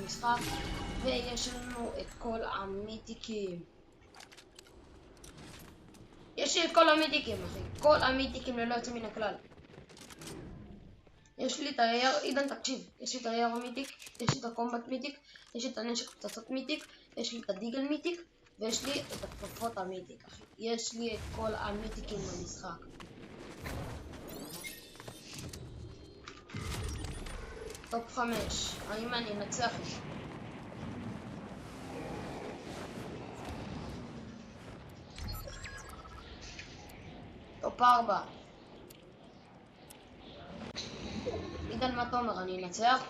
במשחק, ויש לנו את כל המיתיקים. יש לי את כל המיתיקים, אחי. כל המיתיקים ללא יוצא מן הכלל. יש לי את עידן, תקשיב. יש לי את היער מיתיק, יש לי את הקומבט מיתיק, יש לי את הנשק פצצות מיתיק, יש לי את הדיגל מיתיק, ויש לי את הכפפות המיתיק, אחי. יש לי את כל המיתיקים במשחק. טופ 5. האם אני אנצח את זה? טופ 4. עידן, מה אתה אומר? אני אנצח?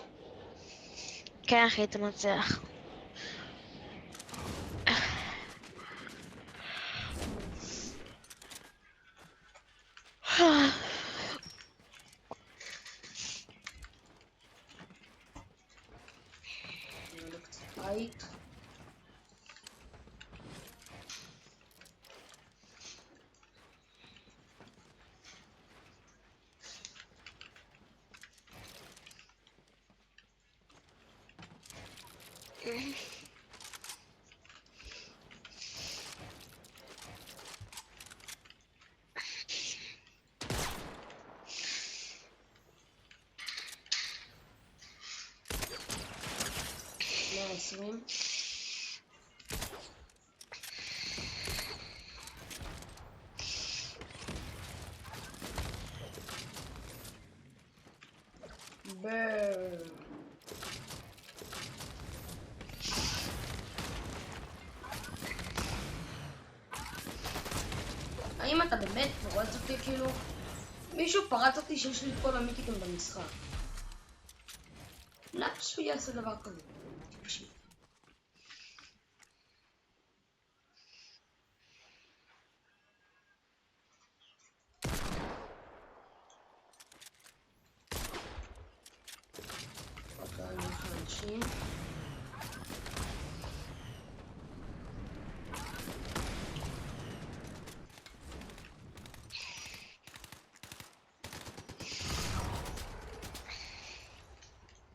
כן אחי, תנצח. הייט. Swim. Burn. האם אתה באמת פורץ אותי כאילו? מישהו פרץ אותי שיש לי את כל המיתיקים במשחק. למה שהוא יעשה דבר כזה? פשוט. אנשים.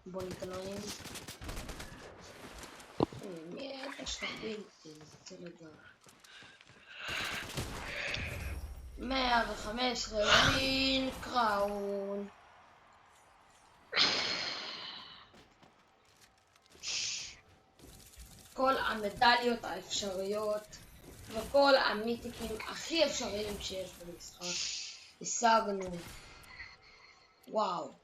בוא נתלויים. יש לך בלתי, זה לדעת. 115 ווין קראון. כל המדליות האפשריות וכל המיתיקים הכי אפשריים שיש במשחק השגנו. וואו.